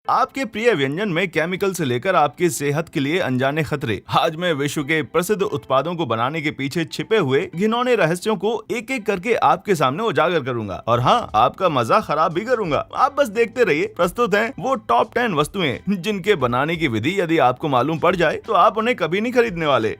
आपके प्रिय व्यंजन में केमिकल से लेकर आपकी सेहत के लिए अनजाने खतरे। आज मैं विश्व के प्रसिद्ध उत्पादों को बनाने के पीछे छिपे हुए घिनौने रहस्यों को एक एक करके आपके सामने उजागर करूंगा और हाँ, आपका मजा खराब भी करूंगा। आप बस देखते रहिए। प्रस्तुत हैं वो टॉप 10 वस्तुएं जिनके बनाने की विधि यदि आपको मालूम पड़ जाए तो आप उन्हें कभी नहीं खरीदने वाले।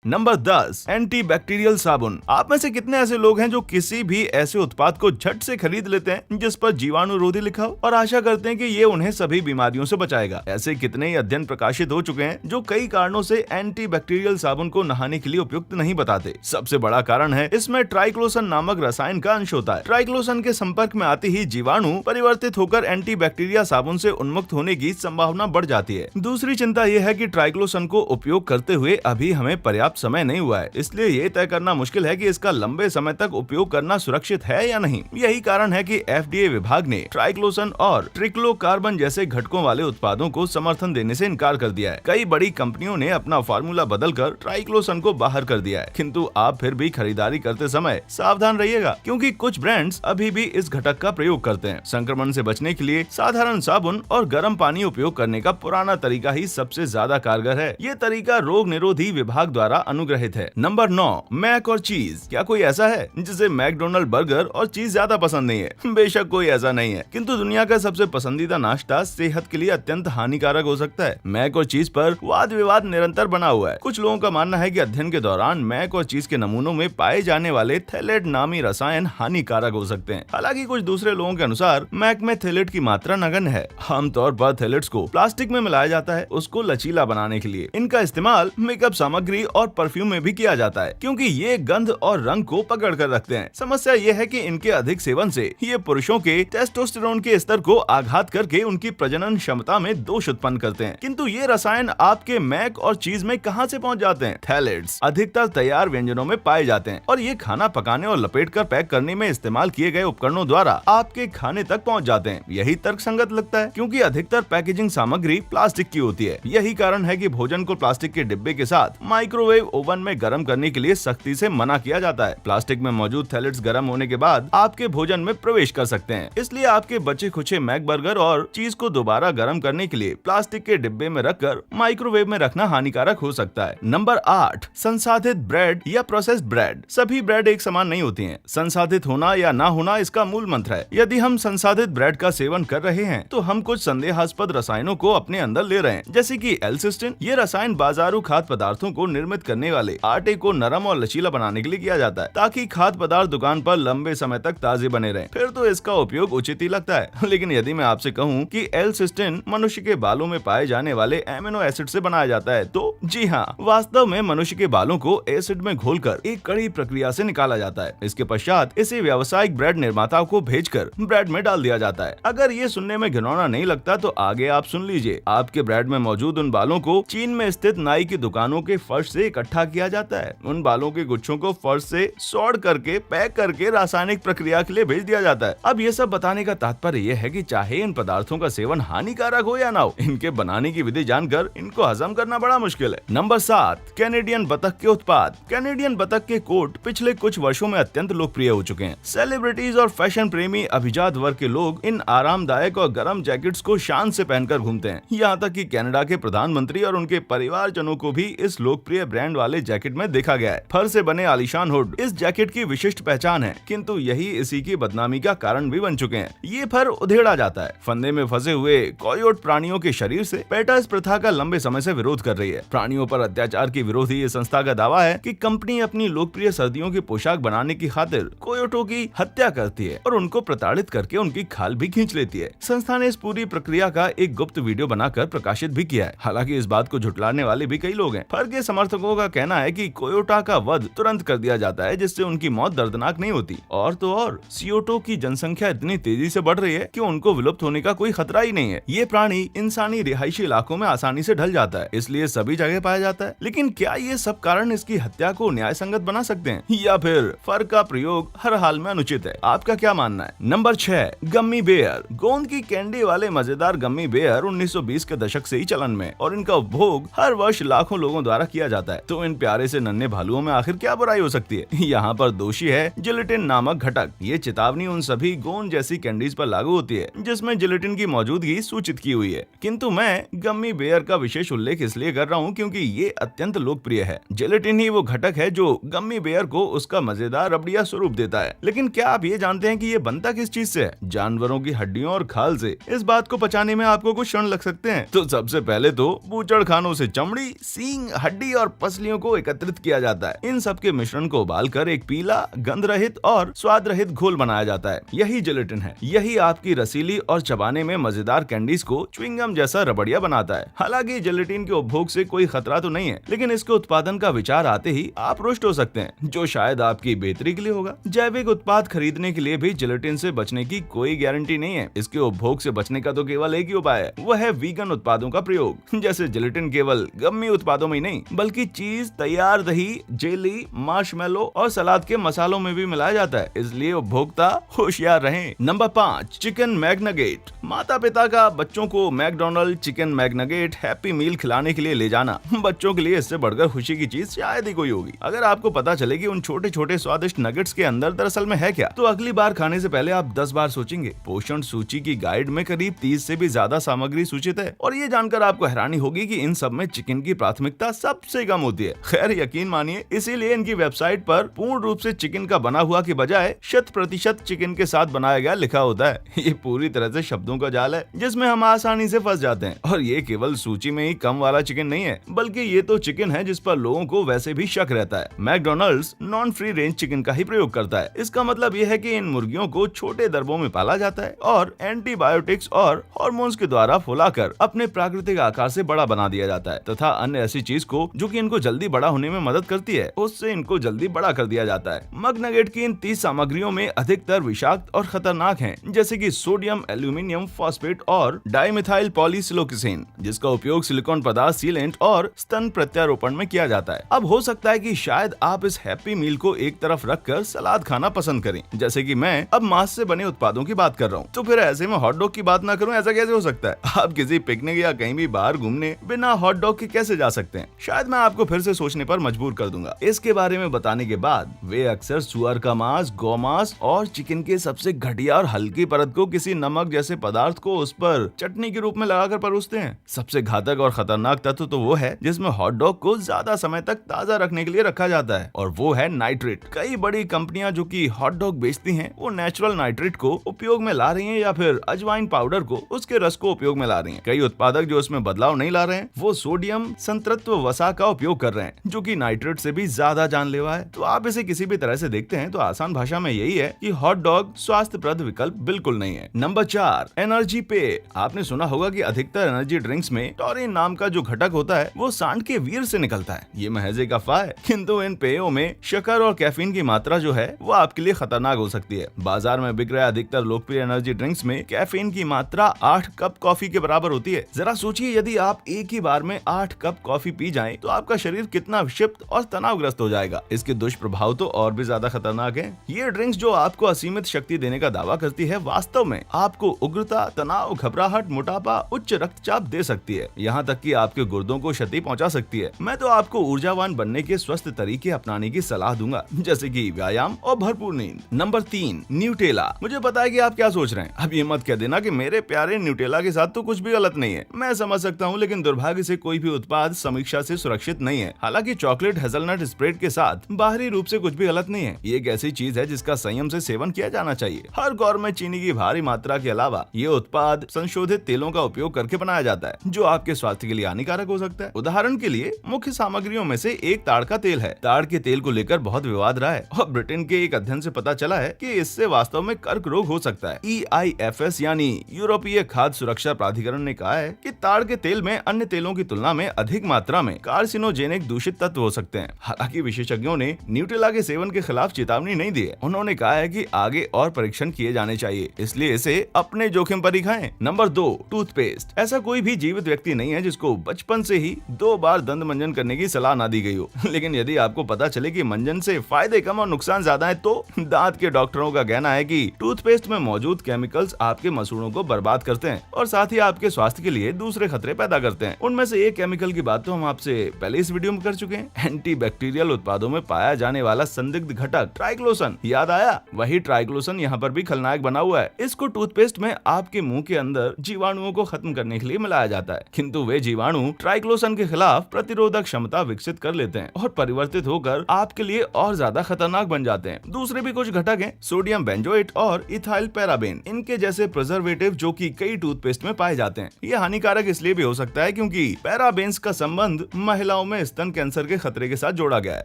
नंबर 10, एंटी बैक्टीरियल साबुन। आप में से कितने ऐसे लोग हैं जो किसी भी ऐसे उत्पाद को झट से खरीद लेते हैं जिस पर जीवाणुरोधी लिखा हो और आशा करते हैं कि ये उन्हें सभी बीमारियों से बचाएगा। ऐसे कितने ही अध्ययन प्रकाशित हो चुके हैं जो कई कारणों से एंटी बैक्टीरियल साबुन को नहाने के लिए उपयुक्त नहीं बताते। सबसे बड़ा कारण है इसमें ट्राइक्लोसन नामक रसायन का अंश होता है। ट्राइक्लोसन के संपर्क में आते ही जीवाणु परिवर्तित होकर एंटी बैक्टीरिया साबुन से उन्मुक्त होने की संभावना बढ़ जाती है। दूसरी चिंता यह है कि ट्राइक्लोसन को उपयोग करते हुए अभी हमें पर्याप्त समय नहीं हुआ है, इसलिए ये तय करना मुश्किल है कि इसका लंबे समय तक उपयोग करना सुरक्षित है या नहीं। यही कारण है कि FDA विभाग ने ट्राइक्लोसन और ट्रिक्लोकार्बन जैसे घटकों वाले उत्पादों को समर्थन देने से इनकार कर दिया है। कई बड़ी कंपनियों ने अपना फार्मूला बदलकर ट्राइक्लोसन को बाहर कर दिया है, किंतु आप फिर भी खरीदारी करते समय सावधान रहिएगा क्योंकि कुछ ब्रांड्स अभी भी इस घटक का प्रयोग करते हैं। संक्रमण से बचने के लिए साधारण साबुन और गर्म पानी उपयोग करने का पुराना तरीका ही सबसे ज्यादा कारगर है। ये तरीका रोग निरोधी विभाग द्वारा अनुग्रहित है। नंबर 9, मैक और चीज। क्या कोई ऐसा है जिसे मैकडोनल्ड बर्गर और चीज ज्यादा पसंद नहीं है? बेशक कोई ऐसा नहीं है, किंतु दुनिया का सबसे पसंदीदा नाश्ता सेहत के लिए अत्यंत हानिकारक हो सकता है। मैक और चीज पर वाद विवाद निरंतर बना हुआ है। कुछ लोगों का मानना है कि अध्ययन के दौरान मैक और चीज के नमूनों में पाए जाने वाले थैलेट नामी रसायन हानिकारक हो सकते हैं। हालांकि कुछ दूसरे लोगों के अनुसार मैक में थैलेट की मात्रा नगण्य है। आमतौर पर थैलेट्स को प्लास्टिक में मिलाया जाता है उसको लचीला बनाने के लिए। इनका इस्तेमाल मेकअप सामग्री और परफ्यूम में भी किया जाता है क्योंकि ये गंध और रंग को पकड़ कर रखते हैं। समस्या ये है कि इनके अधिक सेवन से ये पुरुषों के टेस्टोस्टेरोन के स्तर को आघात करके उनकी प्रजनन क्षमता में दोष उत्पन्न करते हैं। किंतु ये रसायन आपके मैक और चीज में कहां से पहुंच जाते हैं? थैलेट्स अधिकतर तैयार व्यंजनों में पाए जाते हैं और ये खाना पकाने और लपेट कर पैक करने में इस्तेमाल किए गए उपकरणों द्वारा आपके खाने तक पहुंच जाते हैं। यही तर्कसंगत लगता है क्योंकि अधिकतर पैकेजिंग सामग्री प्लास्टिक की होती है। यही कारण है कि भोजन को प्लास्टिक के डिब्बे के साथ माइक्रोवेव ओवन में गर्म करने के लिए सख्ती से मना किया जाता है। प्लास्टिक में मौजूद थैलेट्स गर्म होने के बाद आपके भोजन में प्रवेश कर सकते हैं, इसलिए आपके बचे खुचे मैक बर्गर और चीज को दोबारा गर्म करने के लिए प्लास्टिक के डिब्बे में रखकर माइक्रोवेव में रखना हानिकारक हो सकता है। नंबर 8, संसाधित ब्रेड या प्रोसेस्ड ब्रेड। सभी ब्रेड एक समान नहीं होती हैं। संसाधित होना या ना होना इसका मूल मंत्र है। यदि हम संसाधित ब्रेड का सेवन कर रहे हैं तो हम कुछ संदेहास्पद रसायनों को अपने अंदर ले रहे हैं, जैसे कि एलसिस्टिन। ये रसायन बाजारू खाद्य पदार्थों को निर्मित करने वाले आटे को नरम और लचीला बनाने के लिए किया जाता है ताकि खाद्य पदार्थ दुकान पर लंबे समय तक ताजे बने रहें। फिर तो इसका उपयोग उचित ही लगता है। लेकिन यदि मैं आपसे कहूं कि एलसिस्टिन मनुष्य के बालों में पाए जाने वाले एमिनो एसिड से बनाया जाता है तो जी हाँ, वास्तव में मनुष्य के बालों को एसिड में घोलकर एक कड़ी प्रक्रिया से निकाला जाता है। इसके पश्चात इसे व्यावसायिक ब्रेड निर्माताओं को भेजकर ब्रेड में डाल दिया जाता है। अगर ये सुनने में घिनौना नहीं लगता तो आगे आप सुन लीजिए। आपके ब्रेड में मौजूद उन बालों को चीन में स्थित नाई की दुकानों के फर्श से इकट्ठा किया जाता है। उन बालों के गुच्छों को फर्श से सॉर्ट करके पैक करके रासायनिक प्रक्रिया के लिए भेज दिया जाता है। अब ये सब बताने का तात्पर्य यह है कि चाहे इन पदार्थों का सेवन हानिकारक हो या ना हो, इनके बनाने की विधि जानकर इनको हजम करना बड़ा मुश्किल है। नंबर 7, कैनेडियन बतख के उत्पाद। कैनेडियन बतख के कोट पिछले कुछ वर्षों में अत्यंत लोकप्रिय हो चुके हैं। सेलिब्रिटीज और फैशन प्रेमी अभिजात वर्ग के लोग इन आरामदायक और गर्म जैकेट्स को शान से पहनकर घूमते हैं। यहाँ तक कि कनाडा के प्रधानमंत्री और उनके परिवारजनों को भी इस लोकप्रिय ब्रांड वाले जैकेट में देखा गया है। फर से बने आलीशान हुड इस जैकेट की विशिष्ट पहचान है, किंतु यही इसी की बदनामी का कारण भी बन चुके हैं। ये फर उधेड़ा जाता है। फंदे में फंसे हुए कोयोट प्राणियों के शरीर से पेटा इस प्रथा का लंबे समय से विरोध कर रही है। प्राणियों पर अत्याचार की विरोधी ये संस्था का दावा है कि कंपनी अपनी लोकप्रिय सर्दियों की पोशाक बनाने की खातिर कोयोटों की हत्या करती है और उनको प्रताड़ित करके उनकी खाल भी खींच लेती है। संस्था ने इस पूरी प्रक्रिया का एक गुप्त वीडियो बनाकर प्रकाशित भी किया है। हालांकि इस बात को झुटलाने वाले भी कई लोग हैं। फर के समर्थकों का कहना है कि कोयोटा का वध तुरंत कर दिया जाता है जिससे उनकी मौत दर्दनाक नहीं होती। और तो और सियोटो की जनसंख्या इतनी तेजी से बढ़ रही है कि उनको विलुप्त होने का कोई खतरा ही नहीं है। ये प्राणी इंसानी रिहायशी इलाकों में आसानी से ढल जाता है, इसलिए सभी जगह पाया जाता है। लेकिन क्या ये सब कारण इसकी हत्या को न्याय संगत बना सकते हैं या फिर फर का प्रयोग हर हाल में अनुचित है? आपका क्या मानना है? Number 6, gummy bear. गोंद की कैंडी वाले मजेदार गम्मी बेयर 1920 के दशक से ही चलन में और इनका उपभोग हर वर्ष लाखों लोगों द्वारा किया जाता है। है। तो इन प्यारे से नन्हे भालुओं में आखिर क्या बुराई हो सकती है? यहाँ पर दोषी है जिलेटिन नामक घटक। ये चेतावनी उन सभी गोंद जैसी कैंडीज पर लागू होती है जिसमें जिलेटिन की मौजूदगी सूचित की हुई है। किंतु मैं गम्मी बेयर का विशेष उल्लेख इसलिए कर रहा हूँ क्योंकि ये अत्यंत लोकप्रिय है। जिलेटिन ही वो घटक है जो गम्मी बेयर को उसका मजेदार रबड़िया स्वरूप देता है। लेकिन क्या आप ये जानते हैं कि ये बनता किस चीज से है? जानवरों की हड्डियों और खाल से। इस बात को पचाने में आपको कुछ क्षण लग सकते हैं। तो सबसे पहले तो बूचड़खानों से चमड़ी, सींग, हड्डी और पसलियों को एकत्रित किया जाता है। इन सब के मिश्रण को उबालकर एक पीला, गंध रहित और स्वाद रहित घोल बनाया जाता है। यही जिलेटिन है। यही आपकी रसीली और चबाने में मजेदार कैंडीज को च्युइंगम जैसा रबड़िया बनाता है। हालांकि जिलेटिन के उपभोग से कोई खतरा तो नहीं है, लेकिन इसके उत्पादन का विचार आते ही आप रुष्ट हो सकते हैं, जो शायद आपकी बेहतरी के लिए होगा। जैविक उत्पाद खरीदने के लिए भी जिलेटिन से बचने की कोई गारंटी नहीं है। इसके उपभोग से बचने का तो केवल एक ही उपाय है, वह है वीगन उत्पादों का प्रयोग। जैसे जिलेटिन केवल गम्मी उत्पादों में ही नहीं बल्कि चीज, तैयार दही, जेली, मार्शमेलो और सलाद के मसालों में भी मिलाया जाता है। इसलिए उपभोक्ता होशियार रहें। Number 5, chicken McNugget. माता पिता का बच्चों को McDonald chicken McNugget Happy Meal खिलाने के लिए ले जाना बच्चों के लिए इससे बढ़कर खुशी की चीज शायद ही कोई होगी। अगर आपको पता चले कि उन छोटे छोटे स्वादिष्ट नगेट्स के अंदर दरअसल में है क्या, तो अगली बार खाने से पहले आप 10 बार सोचेंगे। पोषण सूची की गाइड में करीब 30 से भी ज्यादा सामग्री सूचित है और ये जानकर आपको हैरानी होगी कि इन सब में चिकन की प्राथमिकता सबसे कम होती है। खैर यकीन मानिए, इसीलिए इनकी वेबसाइट पर पूर्ण रूप से चिकन का बना हुआ के बजाय 100% चिकन के साथ बनाया गया लिखा होता है। ये पूरी तरह से शब्दों का जाल है जिसमें हम आसानी से फंस जाते हैं। और ये केवल सूची में ही कम वाला चिकन नहीं है, बल्कि ये तो चिकन है जिस पर लोगों को वैसे भी शक रहता है। McDonald's non free range chicken का ही प्रयोग करता है। इसका मतलब ये है कि इन मुर्गियों को छोटे दरबों में पाला जाता है और एंटीबायोटिक्स और हार्मोन्स के द्वारा फुलाकर अपने प्राकृतिक आकार से बड़ा बना दिया जाता है तथा अन्य ऐसी चीज को जो कि इनको जल्दी बड़ा होने में मदद करती है, उससे इनको जल्दी बड़ा कर दिया जाता है। मगनगेट की इन 30 सामग्रियों में अधिकतर विषाक्त और खतरनाक हैं, जैसे कि सोडियम, एल्यूमिनियम फॉस्फेट और डाइमिथाइल पॉलीसिलोक्सेन, जिसका उपयोग सिलिकॉन पदार्थ, सीलेंट और स्तन प्रत्यारोपण में किया जाता है। अब हो सकता है कि शायद आप इस हैप्पी मील को एक तरफ रखकर सलाद खाना पसंद करें, जैसे कि मैं अब मांस से बने उत्पादों की बात कर रहा हूँ। तो फिर ऐसे में हॉट डॉग की बात ना करूँ, ऐसा कैसे हो सकता है? आप किसी पिकनिक या कहीं भी बाहर घूमने बिना हॉट डॉग के कैसे जा सकते हैं? शायद मैं आपको फिर से सोचने पर मजबूर कर दूंगा। इसके बारे में बताने के बाद वे अक्सर सुअर का मांस, गौमांस और चिकन के सबसे घटिया और हल्की परत को किसी नमक जैसे पदार्थ को उस पर चटनी के रूप में लगाकर परोसते हैं। सबसे घातक और खतरनाक तत्व तो वो है जिसमें हॉट डॉग को ज्यादा समय तक ताजा रखने के लिए रखा जाता है, और वो है नाइट्रेट। कई बड़ी कंपनियां जो कि हॉट डॉग बेचती हैं, वो नेचुरल नाइट्रेट को उपयोग में ला रही हैं या फिर अजवाइन पाउडर को, उसके रस को उपयोग में ला रही हैं। कई उत्पादक जो उसमें बदलाव नहीं ला रहे हैं, वो सोडियम संतृप्त वसा का उपयोग कर रहे हैं, जो कि नाइट्रेट से भी ज्यादा जानलेवा है। तो आप इसे किसी भी तरह से देखते हैं तो आसान भाषा में यही है कि हॉट डॉग स्वास्थ्यप्रद विकल्प बिल्कुल नहीं है। नंबर 4, एनर्जी पेय। आपने सुना होगा कि अधिकतर एनर्जी ड्रिंक्स में टॉरिन नाम का जो घटक होता है वो सांड के वीर से निकलता है। ये महज एक अफवाह है, किंतु इन पेयों में शक्कर और कैफीन की मात्रा जो है वो आपके लिए खतरनाक हो सकती है। बाजार में बिक रहे अधिकतर लोकप्रिय एनर्जी ड्रिंक्स में कैफीन की मात्रा 8 कप कॉफी के बराबर होती है। जरा सोचिए, यदि आप एक ही बार में 8 कप कॉफी पी जाएं, तो आपका शरीर कितना विक्षिप्त और तनावग्रस्त हो जाएगा। इसके दुष्प्रभाव तो और भी ज्यादा खतरनाक है। ये ड्रिंक्स जो आपको असीमित शक्ति देने का दावा करती है, वास्तव में आपको उग्रता, तनाव, घबराहट, मोटापा, उच्च रक्तचाप दे सकती है, यहाँ तक कि आपके गुर्दों को क्षति पहुँचा सकती है। मैं तो आपको ऊर्जावान बनने के स्वस्थ तरीके अपनाने की सलाह दूंगा, जैसे कि व्यायाम और भरपूर नींद। Number 3, Nutella. मुझे पता है कि आप क्या सोच रहे हैं। अब ये मत कह देना कि मेरे प्यारे न्यूटेला के साथ तो कुछ भी गलत नहीं है। मैं समझ सकता हूँ, लेकिन दुर्भाग्य से कोई भी उत्पाद समीक्षा से सुरक्षित नहीं है। हालांकि चॉकलेट हेजलनट स्प्रेड के साथ बाहरी रूप से कुछ भी गलत नहीं है। ये एक ऐसी चीज है जिसका संयम से सेवन किया जाना चाहिए। हर गौर में चीनी की भारी मात्रा के अलावा ये उत्पाद संशोधित तेलों का उपयोग करके बनाया जाता है, जो आपके स्वास्थ्य के लिए हानिकारक हो सकता है। उदाहरण के लिए मुख्य सामग्रियों में से एक ताड़ का तेल है। ताड़ के तेल को लेकर बहुत विवाद रहा है और ब्रिटेन के एक अध्ययन से पता चला है कि इससे वास्तव में कर्क रोग हो सकता है। EIFS यानी यूरोपीय खाद्य सुरक्षा प्राधिकरण ने कहा है कि ताड़ के तेल में अन्य तेलों की तुलना में अधिक मात्रा में कार्सिनोजेनिक दूषित तत्व हो सकते हैं। हालांकि विशेषज्ञों ने न्यूटेला के सेवन के खिलाफ चेतावनी नहीं दी है। उन्होंने कहा है कि आगे और परीक्षण किए जाने चाहिए, इसलिए इसे अपने जोखिम पर ही खाएं। Number 2, toothpaste. ऐसा कोई भी जीवित व्यक्ति नहीं है जिसको बचपन से ही 2 बार दंत मंजन करने की सलाह ना दी गई हो। लेकिन यदि आपको पता चले कि मंजन से फायदे कम और नुकसान ज्यादा है, तो दांत के डॉक्टरों का कहना है कि टूथपेस्ट में मौजूद केमिकल्स आपके मसूड़ों को बर्बाद करते हैं और साथ ही आपके स्वास्थ्य के लिए दूसरे खतरे पैदा करते हैं। उनमें से एक केमिकल की बात तो हम आपसे पहले ही इस वीडियो में कर चुके हैं। एंटीबैक्टीरियल उत्पादों में पाया जाने वाला संदिग्ध घटक ट्राइक्लोसन, याद आया? वही ट्राइक्लोसन यहाँ पर भी खलनायक बना हुआ है। इसको टूथपेस्ट में आपके मुंह के अंदर जीवाणुओं को खत्म करने के लिए मिलाया जाता है, किंतु वे जीवाणु ट्राइक्लोसन के खिलाफ प्रतिरोधक क्षमता विकसित कर लेते हैं और परिवर्तित होकर आपके लिए और ज्यादा खतरनाक बन जाते हैं। दूसरे भी कुछ घटक हैं, सोडियम बेंजोएट और इथाइल पैराबेन, इनके जैसे प्रिजर्वेटिव जो कि कई टूथपेस्ट में पाए जाते हैं। ये हानिकारक इसलिए भी हो सकता है क्योंकि पैराबेन्स का संबंध महिलाओं में स्तन कैंसर के खतरे के साथ जोड़ा गया है,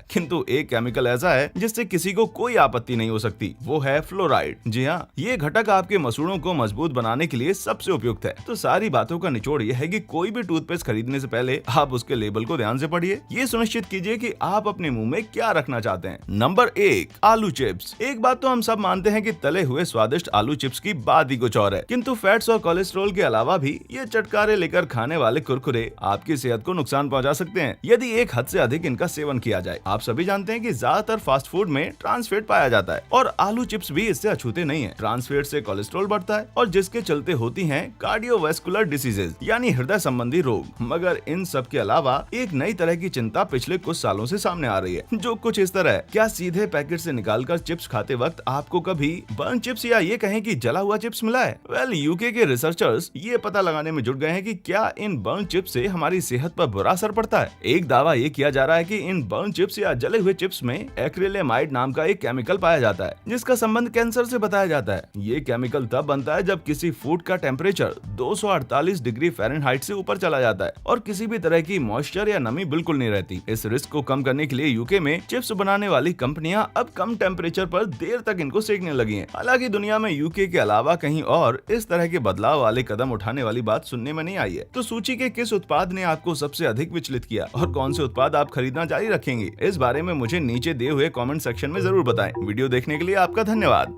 किंतु एक केमिकल ऐसा है जिससे किसी को कोई आपत्ति नहीं हो सकती, वो है फ्लोराइड। जी हाँ, ये घटक आपके मसूड़ों को मजबूत बनाने के लिए सबसे उपयुक्त है। तो सारी बातों का निचोड़ ये है कि कोई भी टूथपेस्ट खरीदने से पहले आप उसके लेबल को ध्यान से पढ़िए। ये सुनिश्चित कीजिए कि आप अपने मुंह में क्या रखना चाहते हैं। नंबर 1, आलू चिप्स। एक बात तो हम सब मानते हैं कि तले हुए स्वादिष्ट आलू चिप्स की बात ही कुछ और है, किंतु फैट्स और कोलेस्ट्रॉल के अलावा भी ये चटकारे लेकर खाने वाले कुरकुरे आपकी सेहत को नुकसान पहुंचा सकते हैं यदि एक हद से अधिक इनका सेवन किया जाए। आप सभी जानते हैं कि ज्यादातर फास्ट फूड में ट्रांस फैट पाया जाता है और आलू चिप्स भी इससे अछूते नहीं है। ट्रांस फैट से कोलेस्ट्रॉल बढ़ता है और जिसके चलते होती हैं कार्डियोवैस्कुलर डिसीजेज यानी हृदय संबंधी रोग। मगर इन सब के अलावा एक नई तरह की चिंता पिछले कुछ सालों से सामने आ रही है, जो कुछ इस तरह है। क्या सीधे पैकेट से निकालकर चिप्स खाते वक्त आपको कभी बर्न चिप्स या ये कहें कि जला हुआ चिप्स मिला है? वेल, यूके के रिसर्चर्स ये पता लगाने में जुट गए हैं कि क्या इन बर्न चिप्स से हमारी सेहत पर बुरा असर पड़ता है। एक दावा ये किया जा रहा है कि इन बर्न चिप्स या जले हुए चिप्स में एक्रिलेमाइड नाम का एक केमिकल पाया जाता है, जिसका संबंध कैंसर से बताया जाता है। ये केमिकल तब बनता है जब किसी फूड का टेम्परेचर 248 डिग्री फ़ारेनहाइट से ऊपर चला जाता है और किसी भी तरह की मॉइस्चर या नमी बिल्कुल नहीं रहती। इस रिस्क को कम करने के लिए यूके में चिप्स बनाने वाली कंपनियां अब कम टेम्परेचर पर देर तक इनको सेकने लगी हैं। हालांकि दुनिया में यूके के अलावा कहीं और इस तरह के बदलाव वाले कदम उठाने वाली बात सुनने में नहीं आई है। तो सूची के किस उत्पाद ने आपको सबसे अधिक विचलित किया और कौन से उत्पाद आप खरीदना जारी रखेंगे, इस बारे में मुझे नीचे दिए हुए कमेंट सेक्शन में जरूर बताएं। वीडियो देखने के लिए आपका धन्यवाद।